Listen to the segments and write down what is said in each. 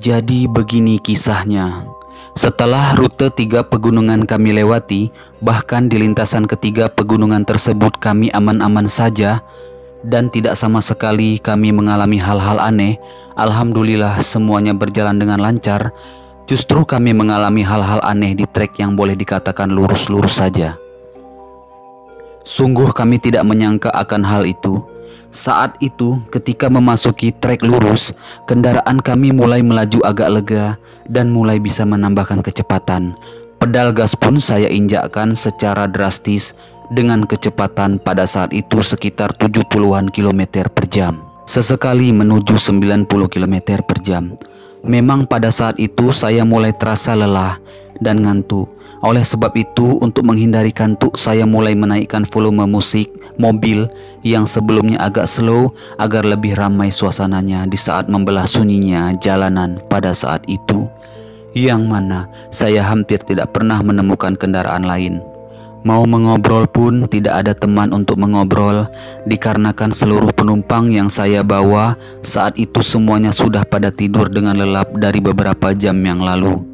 Jadi begini kisahnya. Setelah rute 3 pegunungan kami lewati, bahkan di lintasan ketiga pegunungan tersebut kami aman-aman saja dan tidak sama sekali kami mengalami hal-hal aneh. Alhamdulillah semuanya berjalan dengan lancar. Justru kami mengalami hal-hal aneh di trek yang boleh dikatakan lurus-lurus saja. Sungguh kami tidak menyangka akan hal itu. Saat itu ketika memasuki trek lurus, kendaraan kami mulai melaju agak lega dan mulai bisa menambahkan kecepatan. Pedal gas pun saya injakkan secara drastis dengan kecepatan pada saat itu sekitar 70-an km per jam. Sesekali menuju 90 km per jam. Memang pada saat itu saya mulai terasa lelah dan ngantuk. Oleh sebab itu, untuk menghindari kantuk, saya mulai menaikkan volume musik mobil yang sebelumnya agak slow agar lebih ramai suasananya di saat membelah sunyinya jalanan pada saat itu, yang mana saya hampir tidak pernah menemukan kendaraan lain. Mau mengobrol pun tidak ada teman untuk mengobrol, dikarenakan seluruh penumpang yang saya bawa saat itu semuanya sudah pada tidur dengan lelap dari beberapa jam yang lalu.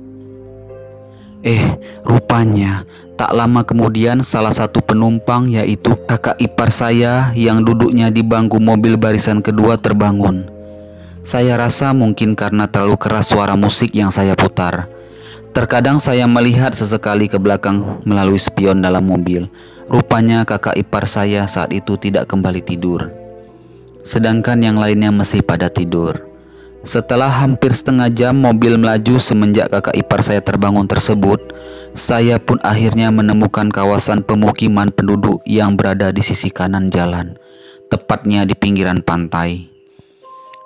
Rupanya tak lama kemudian salah satu penumpang, yaitu kakak ipar saya yang duduknya di bangku mobil barisan kedua, terbangun. Saya rasa mungkin karena terlalu keras suara musik yang saya putar. Terkadang saya melihat sesekali ke belakang melalui spion dalam mobil. Rupanya kakak ipar saya saat itu tidak kembali tidur, sedangkan yang lainnya masih pada tidur. Setelah hampir setengah jam mobil melaju semenjak kakak ipar saya terbangun tersebut, saya pun akhirnya menemukan kawasan pemukiman penduduk yang berada di sisi kanan jalan, tepatnya di pinggiran pantai.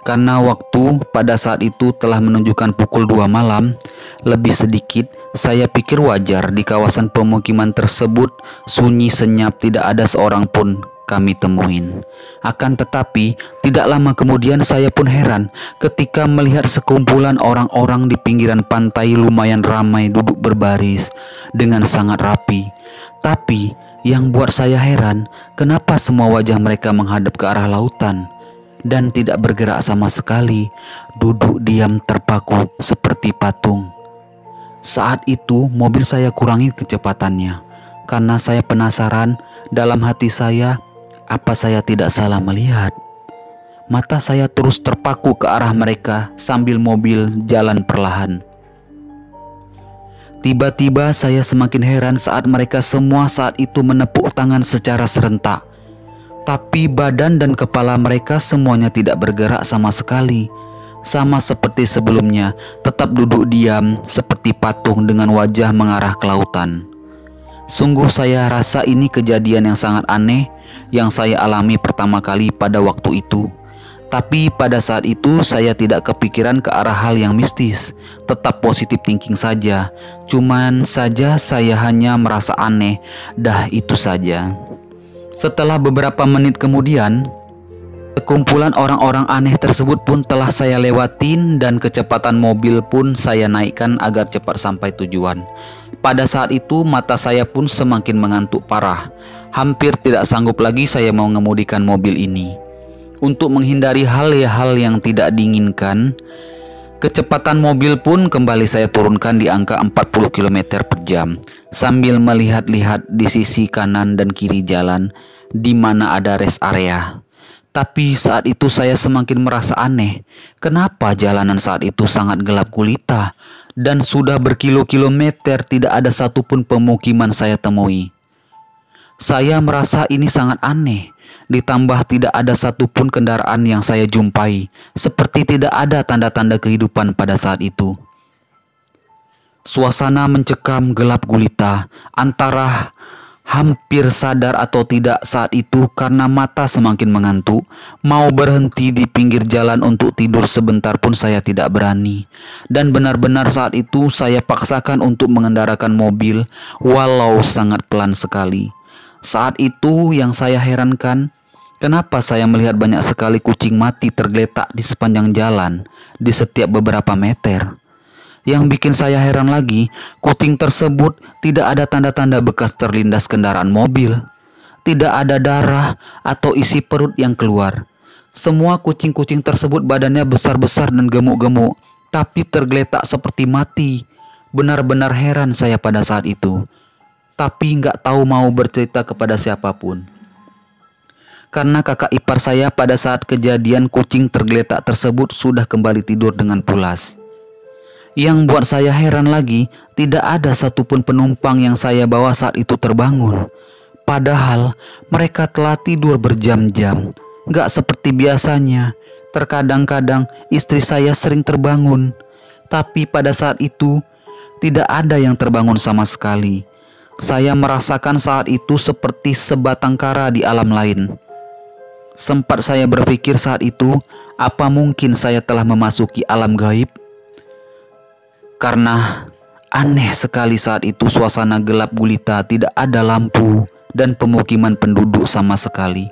Karena waktu pada saat itu telah menunjukkan pukul 2 malam, lebih sedikit, saya pikir wajar di kawasan pemukiman tersebut sunyi senyap, tidak ada seorang pun kami temuin. Akan tetapi tidak lama kemudian saya pun heran ketika melihat sekumpulan orang-orang di pinggiran pantai lumayan ramai duduk berbaris dengan sangat rapi. Tapi yang buat saya heran, kenapa semua wajah mereka menghadap ke arah lautan dan tidak bergerak sama sekali, duduk diam terpaku seperti patung. Saat itu mobil saya kurangi kecepatannya karena saya penasaran. Dalam hati saya, apa saya tidak salah melihat? Mata saya terus terpaku ke arah mereka sambil mobil jalan perlahan. Tiba-tiba saya semakin heran saat mereka semua saat itu menepuk tangan secara serentak. Tapi badan dan kepala mereka semuanya tidak bergerak sama sekali. Sama seperti sebelumnya, tetap duduk diam seperti patung dengan wajah mengarah ke lautan. Sungguh saya rasa ini kejadian yang sangat aneh yang saya alami pertama kali pada waktu itu. Tapi pada saat itu saya tidak kepikiran ke arah hal yang mistis, tetap positif thinking saja. Cuman saja saya hanya merasa aneh, dah itu saja. Setelah beberapa menit kemudian, sekumpulan orang-orang aneh tersebut pun telah saya lewatin dan kecepatan mobil pun saya naikkan agar cepat sampai tujuan. Pada saat itu mata saya pun semakin mengantuk parah. Hampir tidak sanggup lagi saya mau mengemudikan mobil ini. Untuk menghindari hal-hal yang tidak diinginkan, kecepatan mobil pun kembali saya turunkan di angka 40 km per jam sambil melihat-lihat di sisi kanan dan kiri jalan di mana ada rest area. Tapi saat itu saya semakin merasa aneh. Kenapa jalanan saat itu sangat gelap gulita dan sudah berkilo-kilometer tidak ada satupun pemukiman saya temui. Saya merasa ini sangat aneh. Ditambah tidak ada satupun kendaraan yang saya jumpai, seperti tidak ada tanda-tanda kehidupan pada saat itu. Suasana mencekam gelap gulita, antara hampir sadar atau tidak saat itu karena mata semakin mengantuk. Mau berhenti di pinggir jalan untuk tidur sebentar pun saya tidak berani. Dan benar-benar saat itu saya paksakan untuk mengendarakan mobil walau sangat pelan sekali. Saat itu yang saya herankan, kenapa saya melihat banyak sekali kucing mati tergeletak di sepanjang jalan di setiap beberapa meter. Yang bikin saya heran lagi, kucing tersebut tidak ada tanda-tanda bekas terlindas kendaraan mobil. Tidak ada darah atau isi perut yang keluar. Semua kucing-kucing tersebut badannya besar-besar dan gemuk-gemuk. tapi tergeletak seperti mati. Benar-benar heran saya pada saat itu, tapi nggak tahu mau bercerita kepada siapapun. Karena kakak ipar saya pada saat kejadian kucing tergeletak tersebut sudah kembali tidur dengan pulas. Yang buat saya heran lagi, tidak ada satupun penumpang yang saya bawa saat itu terbangun. Padahal mereka telah tidur berjam-jam. Gak seperti biasanya. Terkadang-kadang istri saya sering terbangun, tapi pada saat itu tidak ada yang terbangun sama sekali. Saya merasakan saat itu seperti sebatang kara di alam lain. Sempat saya berpikir saat itu, apa mungkin saya telah memasuki alam gaib? Karena aneh sekali saat itu suasana gelap gulita, tidak ada lampu dan pemukiman penduduk sama sekali.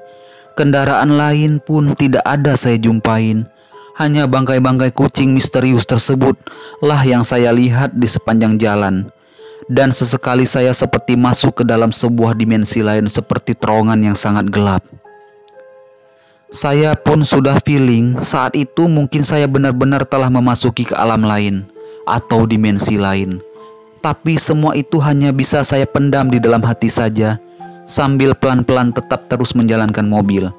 Kendaraan lain pun tidak ada saya jumpain. Hanya bangkai-bangkai kucing misterius tersebut lah yang saya lihat di sepanjang jalan. Dan sesekali saya seperti masuk ke dalam sebuah dimensi lain seperti terowongan yang sangat gelap. Saya pun sudah feeling saat itu mungkin saya benar-benar telah memasuki ke alam lain atau dimensi lain. Tapi semua itu hanya bisa saya pendam di dalam hati saja, sambil pelan-pelan tetap terus menjalankan mobil.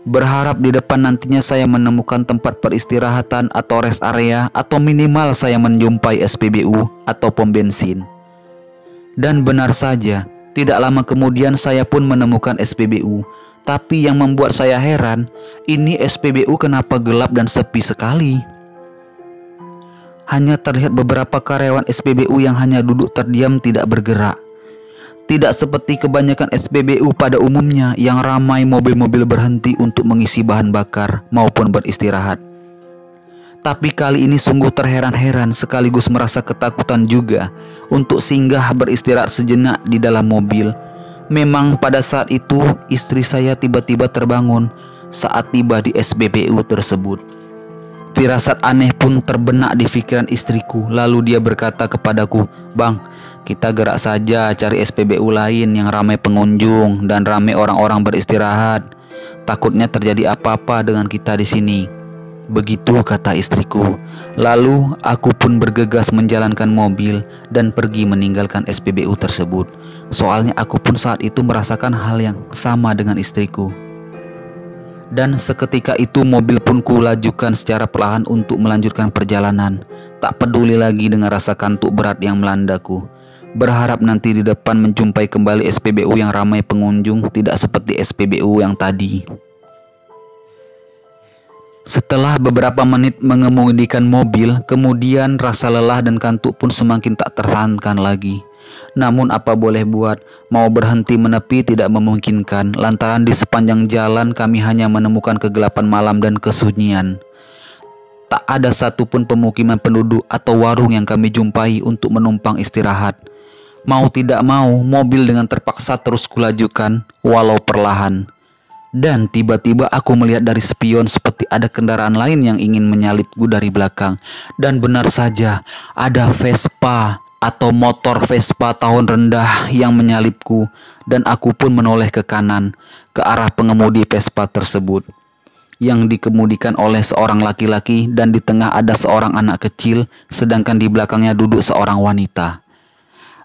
Berharap di depan nantinya saya menemukan tempat peristirahatan atau rest area, atau minimal saya menjumpai SPBU atau pom bensin. Dan benar saja, tidak lama kemudian saya pun menemukan SPBU. Tapi yang membuat saya heran, ini SPBU kenapa gelap dan sepi sekali? Hanya terlihat beberapa karyawan SPBU yang hanya duduk terdiam tidak bergerak. Tidak seperti kebanyakan SPBU pada umumnya yang ramai mobil-mobil berhenti untuk mengisi bahan bakar maupun beristirahat. Tapi kali ini sungguh terheran-heran sekaligus merasa ketakutan juga untuk singgah beristirahat sejenak di dalam mobil. Memang pada saat itu istri saya tiba-tiba terbangun saat tiba di SPBU tersebut. Firasat aneh pun terbenak di pikiran istriku. Lalu dia berkata kepadaku, "Bang, kita gerak saja cari SPBU lain yang ramai pengunjung dan ramai orang-orang beristirahat. Takutnya terjadi apa-apa dengan kita di sini." Begitu kata istriku. Lalu aku pun bergegas menjalankan mobil dan pergi meninggalkan SPBU tersebut. Soalnya aku pun saat itu merasakan hal yang sama dengan istriku. Dan seketika itu mobil pun kulajukan secara perlahan untuk melanjutkan perjalanan. Tak peduli lagi dengan rasa kantuk berat yang melandaku. Berharap nanti di depan menjumpai kembali SPBU yang ramai pengunjung, tidak seperti SPBU yang tadi. Setelah beberapa menit mengemudikan mobil, kemudian rasa lelah dan kantuk pun semakin tak tertahankan lagi. Namun apa boleh buat, mau berhenti menepi tidak memungkinkan lantaran di sepanjang jalan kami hanya menemukan kegelapan malam dan kesunyian. Tak ada satupun pemukiman penduduk atau warung yang kami jumpai untuk menumpang istirahat. Mau tidak mau, mobil dengan terpaksa terus kulajukan walau perlahan. Dan tiba-tiba aku melihat dari spion seperti ada kendaraan lain yang ingin menyalipku dari belakang. Dan benar saja, ada Vespa atau motor Vespa tahun rendah yang menyalipku. Dan aku pun menoleh ke kanan, ke arah pengemudi Vespa tersebut, yang dikemudikan oleh seorang laki-laki dan di tengah ada seorang anak kecil, sedangkan di belakangnya duduk seorang wanita.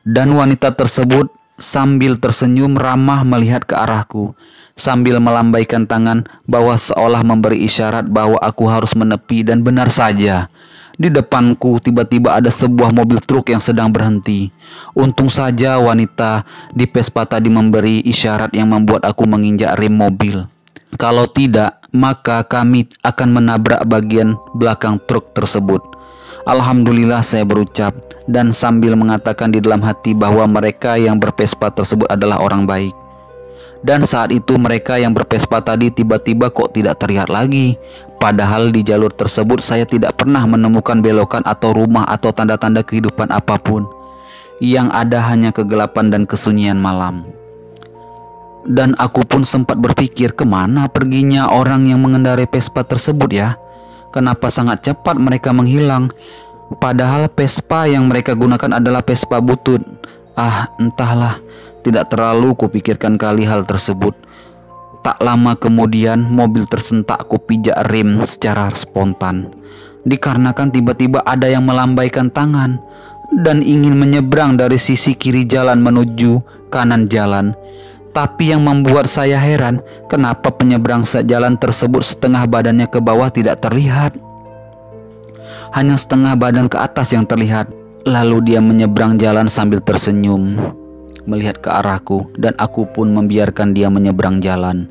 Dan wanita tersebut sambil tersenyum ramah melihat ke arahku, sambil melambaikan tangan bahwa seolah memberi isyarat bahwa aku harus menepi. Dan benar saja, di depanku tiba-tiba ada sebuah mobil truk yang sedang berhenti. Untung saja wanita di Vespa tadi memberi isyarat yang membuat aku menginjak rem mobil. Kalau tidak, maka kami akan menabrak bagian belakang truk tersebut. Alhamdulillah saya berucap dan sambil mengatakan di dalam hati bahwa mereka yang bervespa tersebut adalah orang baik. Dan saat itu mereka yang bervespa tadi tiba-tiba kok tidak terlihat lagi. Padahal di jalur tersebut saya tidak pernah menemukan belokan atau rumah atau tanda-tanda kehidupan apapun. Yang ada hanya kegelapan dan kesunyian malam. Dan aku pun sempat berpikir kemana perginya orang yang mengendarai Vespa tersebut ya. Kenapa sangat cepat mereka menghilang? Padahal Vespa yang mereka gunakan adalah Vespa butut. Entahlah, tidak terlalu kupikirkan kali hal tersebut. Tak lama kemudian mobil tersentak, kupijak rem secara spontan. dikarenakan tiba-tiba ada yang melambaikan tangan dan ingin menyeberang dari sisi kiri jalan menuju kanan jalan. Tapi yang membuat saya heran, kenapa penyeberang jalan tersebut setengah badannya ke bawah tidak terlihat. Hanya setengah badan ke atas yang terlihat. Lalu dia menyeberang jalan sambil tersenyum melihat ke arahku, dan aku pun membiarkan dia menyeberang jalan.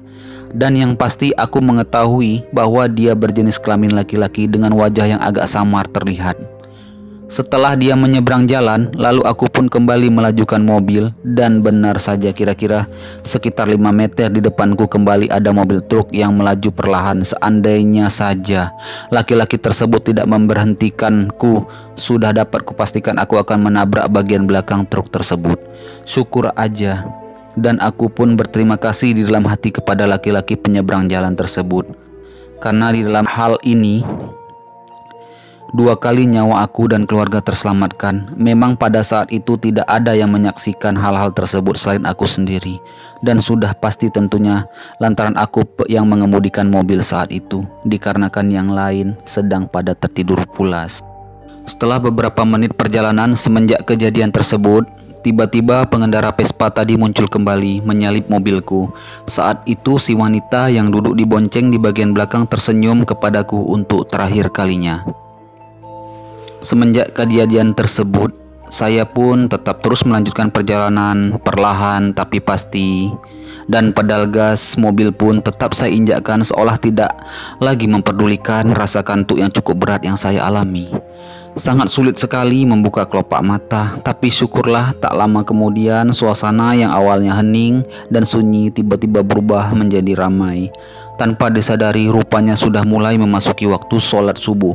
Dan yang pasti aku mengetahui bahwa dia berjenis kelamin laki-laki dengan wajah yang agak samar terlihat. Setelah dia menyeberang jalan, lalu aku pun kembali melajukan mobil, dan benar saja kira-kira sekitar 5 meter di depanku kembali ada mobil truk yang melaju perlahan. Seandainya saja laki-laki tersebut tidak memberhentikanku, sudah dapat kupastikan aku akan menabrak bagian belakang truk tersebut. Syukur aja, dan aku pun berterima kasih di dalam hati kepada laki-laki penyeberang jalan tersebut, karena di dalam hal ini 2 kali nyawa aku dan keluarga terselamatkan. Memang pada saat itu tidak ada yang menyaksikan hal-hal tersebut selain aku sendiri, dan sudah pasti tentunya lantaran aku yang mengemudikan mobil saat itu, dikarenakan yang lain sedang pada tertidur pulas. Setelah beberapa menit perjalanan semenjak kejadian tersebut, tiba-tiba pengendara Vespa tadi muncul kembali menyalip mobilku. Saat itu si wanita yang duduk di bonceng di bagian belakang tersenyum kepadaku untuk terakhir kalinya. Semenjak kejadian tersebut, saya pun tetap terus melanjutkan perjalanan perlahan tapi pasti, dan pedal gas mobil pun tetap saya injakkan seolah tidak lagi memperdulikan rasa kantuk yang cukup berat yang saya alami. Sangat sulit sekali membuka kelopak mata, tapi syukurlah tak lama kemudian suasana yang awalnya hening dan sunyi tiba-tiba berubah menjadi ramai. Tanpa disadari rupanya sudah mulai memasuki waktu sholat subuh.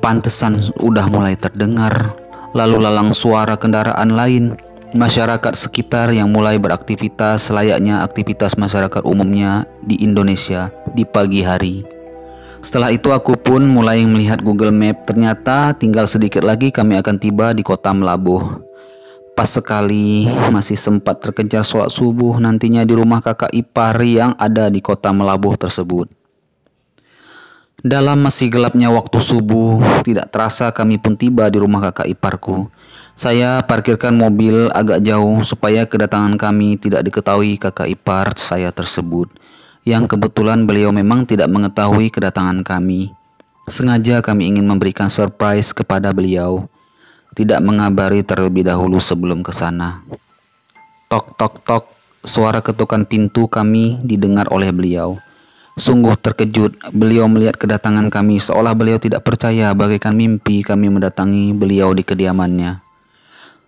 Pantesan udah mulai terdengar lalu lalang suara kendaraan lain, masyarakat sekitar yang mulai beraktivitas layaknya aktivitas masyarakat umumnya di Indonesia di pagi hari. Setelah itu aku pun mulai melihat Google Map, ternyata tinggal sedikit lagi kami akan tiba di kota Melabuh. Pas sekali masih sempat terkejar sholat subuh nantinya di rumah kakak ipar yang ada di kota Melabuh tersebut. Dalam masih gelapnya waktu subuh, tidak terasa kami pun tiba di rumah kakak iparku. Saya parkirkan mobil agak jauh supaya kedatangan kami tidak diketahui kakak ipar saya tersebut, yang kebetulan beliau memang tidak mengetahui kedatangan kami. Sengaja kami ingin memberikan surprise kepada beliau, tidak mengabari terlebih dahulu sebelum ke sana. Tok tok tok, suara ketukan pintu kami didengar oleh beliau. Sungguh terkejut, beliau melihat kedatangan kami seolah beliau tidak percaya bagaikan mimpi kami mendatangi beliau di kediamannya.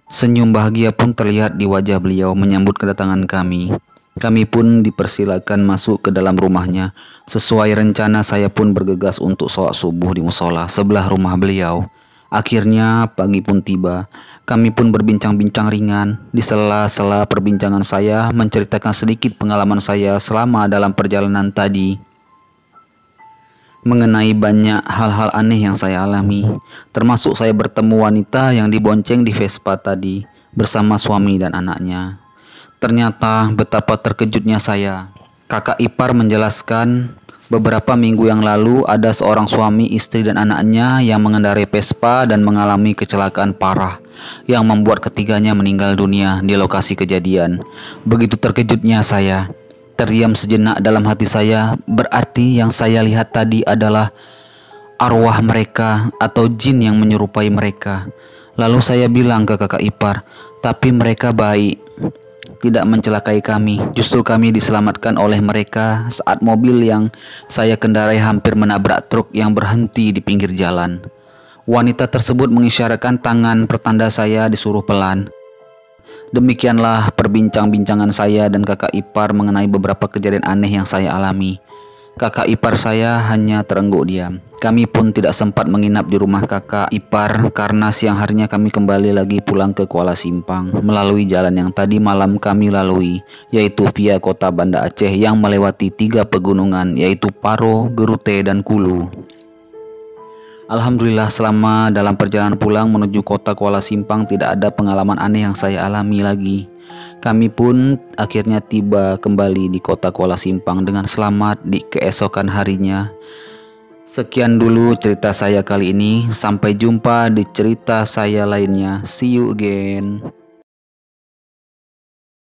Senyum bahagia pun terlihat di wajah beliau menyambut kedatangan kami. Kami pun dipersilakan masuk ke dalam rumahnya. Sesuai rencana saya pun bergegas untuk sholat subuh di musola sebelah rumah beliau. Akhirnya pagi pun tiba. Kami pun berbincang-bincang ringan. Di sela-sela perbincangan saya menceritakan sedikit pengalaman saya selama dalam perjalanan tadi, mengenai banyak hal-hal aneh yang saya alami, termasuk saya bertemu wanita yang dibonceng di Vespa tadi bersama suami dan anaknya. Ternyata betapa terkejutnya saya. Kakak ipar menjelaskan beberapa minggu yang lalu ada seorang suami, istri dan anaknya yang mengendarai Vespa dan mengalami kecelakaan parah yang membuat ketiganya meninggal dunia di lokasi kejadian. Begitu terkejutnya saya. Terdiam sejenak dalam hati saya, berarti yang saya lihat tadi adalah arwah mereka atau jin yang menyerupai mereka. Lalu saya bilang ke kakak ipar, tapi mereka baik, tidak mencelakai kami. Justru kami diselamatkan oleh mereka saat mobil yang saya kendarai hampir menabrak truk yang berhenti di pinggir jalan. Wanita tersebut mengisyaratkan tangan pertanda saya disuruh pelan. Demikianlah perbincang-bincangan saya dan kakak ipar mengenai beberapa kejadian aneh yang saya alami. Kakak ipar saya hanya terengguk diam. Kami pun tidak sempat menginap di rumah kakak ipar karena siang harinya kami kembali lagi pulang ke Kuala Simpang melalui jalan yang tadi malam kami lalui, yaitu via kota Banda Aceh yang melewati 3 pegunungan, yaitu Paro, Gerute, dan Kulu. Alhamdulillah selama dalam perjalanan pulang menuju kota Kuala Simpang tidak ada pengalaman aneh yang saya alami lagi. Kami pun akhirnya tiba kembali di kota Kuala Simpang dengan selamat di keesokan harinya. Sekian dulu cerita saya kali ini. Sampai jumpa di cerita saya lainnya. See you again.